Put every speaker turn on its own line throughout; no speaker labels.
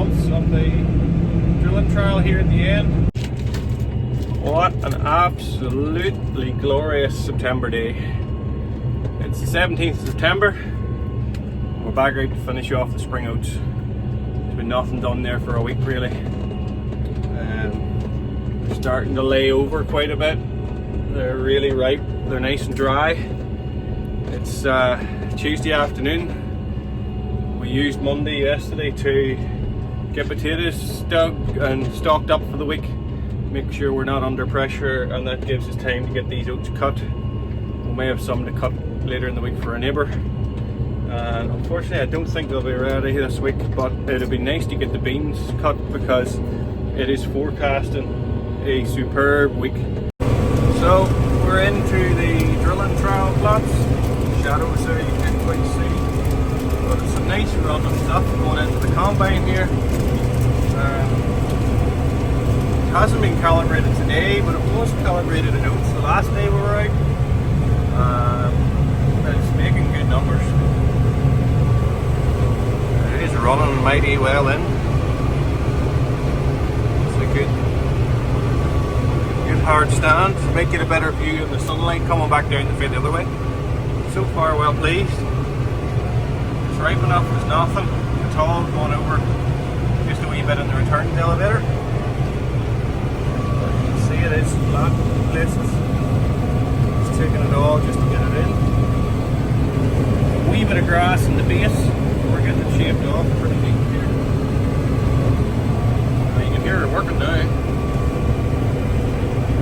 results of the drilling trial here at the end. What an absolutely glorious September day. It's the 17th of September. We're back out to finish off the spring oats. There's been nothing done there for a week really. They're starting to lay over quite a bit. They're really ripe. They're nice and dry. It's Tuesday afternoon. We used Monday yesterday to get potatoes dug and stocked up for the week. Make sure we're not under pressure, and that gives us time to get these oats cut. We may have some to cut later in the week for a neighbour. And unfortunately I don't think they'll be ready this week, but it'd be nice to get the beans cut because it is forecasting a superb week. So we're into the drilling trial plots. Shadows there you can't quite see, but it's some nice running stuff going into the combine here. It hasn't been calibrated today, but it was calibrated in oats the last day we were out. It's making good numbers. It is running mighty well in. It's a good hard stand. Might get a better view of the sunlight coming back down the field the other way. So far well pleased. It's ripe enough, there's nothing at all going over just a wee bit in the return elevator. You can see it is flat places. Just taking it all just to get it in. A wee bit of grass in the base. We're getting it shaved off pretty neat here. You can hear it working now.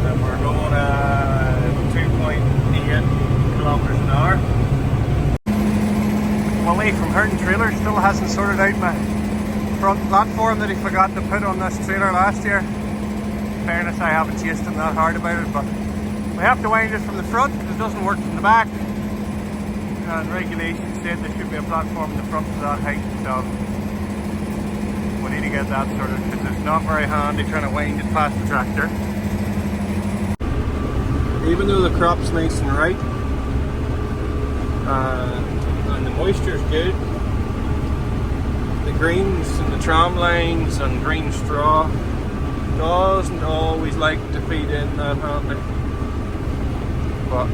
And we're going at 2.8 kilometers an hour. Willie from Herding Trailer still hasn't sorted out my front platform that he forgot to put on this trailer last year. In fairness, I haven't chased him that hard about it, but we have to wind it from the front because it doesn't work from the back. And regulations said there should be a platform in the front to that height, so we need to get that sorted because it's not very handy trying to wind it past the tractor. Even though the crop's nice and ripe, and the moisture's good, the greens and the tram lines and green straw doesn't always like to feed in that handy. But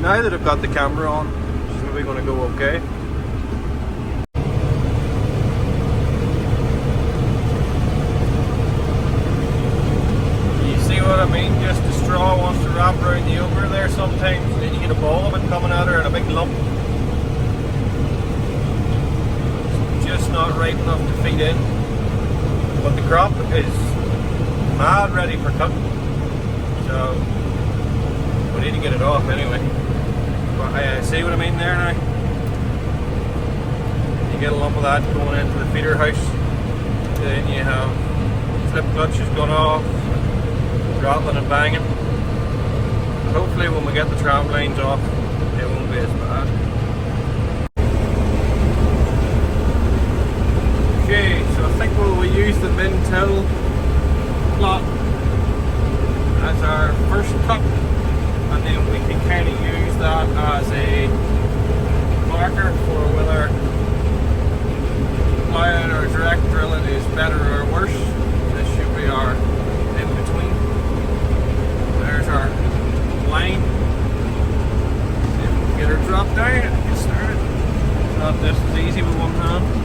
now that I've got the camera on, it's probably going to go okay. You see what I mean? Just the straw wants to wrap around the over there sometimes, and then you get a ball of it coming at her and a big lump. It's just not ripe enough to feed in. But the crop is mad ready for cut, so we need to get it off anyway. But I see what I mean there now. You get a lump of that going into the feeder house, then you have flip clutches going off, rattling and banging. Hopefully when we get the tram lines off, it won't be as bad. Okay, so I think we'll use the min-till plot as our first cut, and then we can kind of use that as a marker for whether ploughing or direct drilling is better or worse. This should be our in-between. There's our line. See if we can get her dropped down and get started. It's not this as easy with one hand.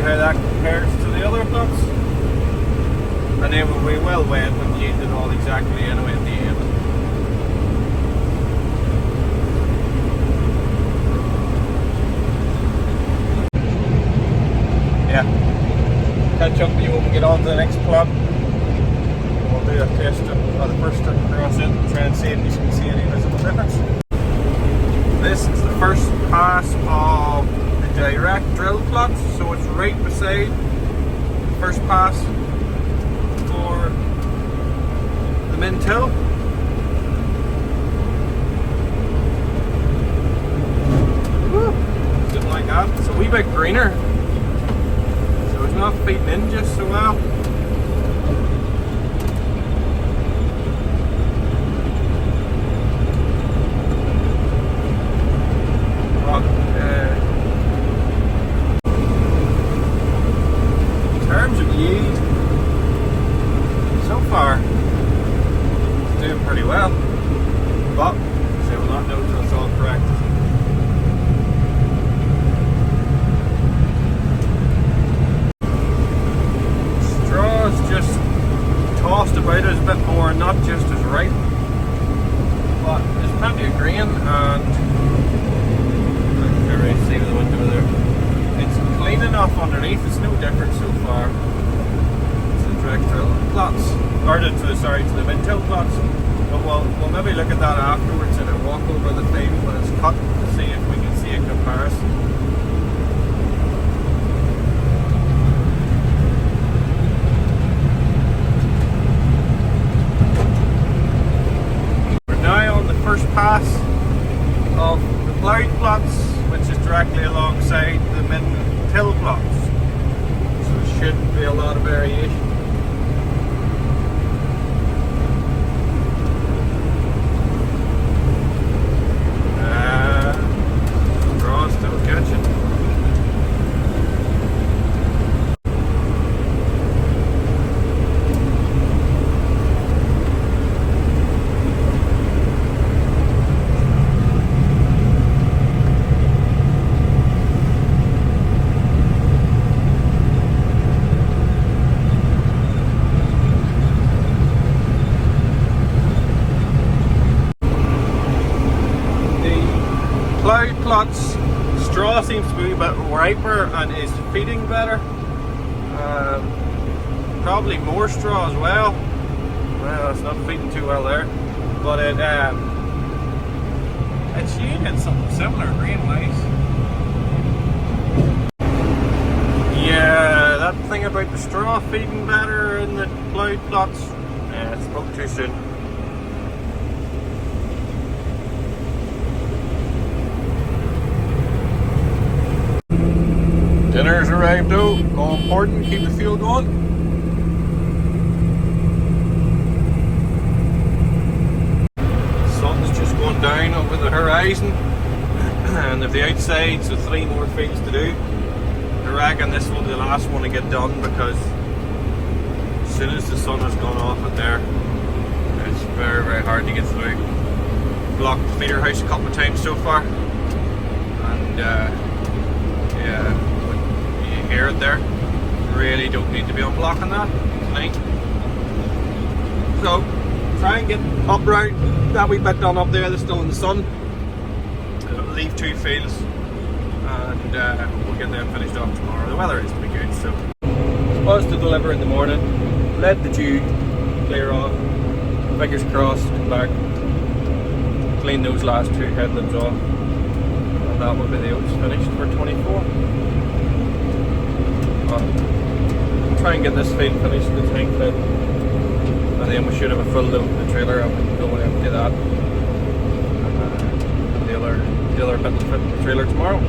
how that compares to the other plots. And then we will wait and use it all exactly anyway at the end. Yeah. Catch up with you when we get on to the next plot. We'll do a test of the first trip across it and try and see if you can see any visible difference. This is the first pass of the direct drill plots, so it's right beside the first pass for the min till. Didn't like that. It's a wee bit greener, so it's not feeding in just so well. In terms of yield, so far it's doing pretty well, but so we'll not know until it's all corrected. Straw's just tossed about as a bit more, not just as ripe, but there's plenty of grain, and see with the window there. It's clean enough underneath, it's no different so far to the direct drill plots, or to the min-till plots. But we'll maybe look at that afterwards and a walk over the field when it's cut to see if we can see a comparison. We're now on the first pass of the ploughed plots, which is directly alongside the min-till plots, so there shouldn't be a lot of variation. Draw still catching. Ploughed plots, straw seems to be a bit riper and is feeding better. Probably more straw as well. Well, it's not feeding too well there, but it's yielding something similar grain-wise. Yeah, that thing about the straw feeding better in the ploughed plots, yeah, I spoke too soon. Dinner's arrived though, all important, keep the fuel going. Sun's just going down over the horizon, and if the outside, so 3 more fields to do. I reckon this will be the last one to get done, because as soon as the sun has gone off it there, it's very, very hard to get through. Blocked the feeder house a couple of times so far, and yeah, you hear it there. Really don't need to be unblocking that tonight. So try and get up round that wee bit done up there that's still in the sun. It'll leave 2 fields, and we'll get them finished off tomorrow. The weather is pretty good, so supposed to deliver in the morning. Let the dew clear off. Fingers crossed, come back, clean those last 2 headlands off, and that will be the oats finished for 24. Try and get this field finished, the tank filled, and then we should have a full load in the trailer and we can go and empty that, and the other bit will fit in the trailer tomorrow.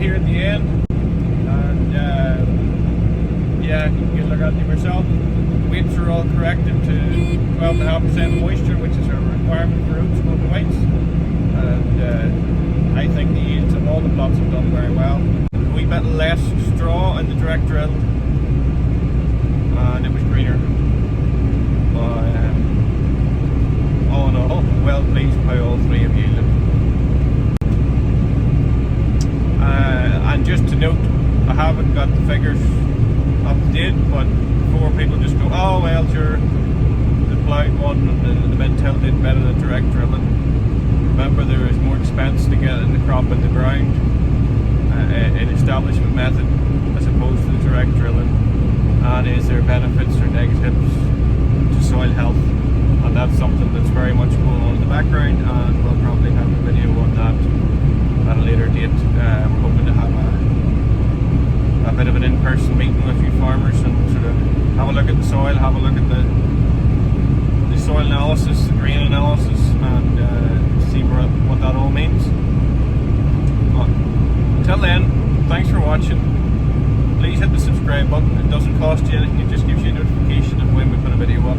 here at the end, and yeah, you can look at them yourself. The weights are all corrected to 12.5% moisture, which is a requirement for oats going weights. And I think the yields of all the plots have done very well. A wee bit less straw in the direct drill, and it was greener. But all in all, well pleased with how all three have yielded. And just to note, I haven't got the figures up to date, but before people just go, oh well, sure, the ploughed one and the mid-till did better than direct drilling. Remember, there is more expense to get the crop in the ground in establishment method as opposed to the direct drilling. And is there benefits or negatives to soil health? And that's something that's very much going on in the background, and we'll probably have a video on that at a later date. We're hoping to have a bit of an in-person meeting with a few farmers and sort of have a look at the soil, have a look at the soil analysis, the grain analysis, and see what that all means. But until then, thanks for watching. Please hit the subscribe button. It doesn't cost you anything, it just gives you a notification of when we put a video up.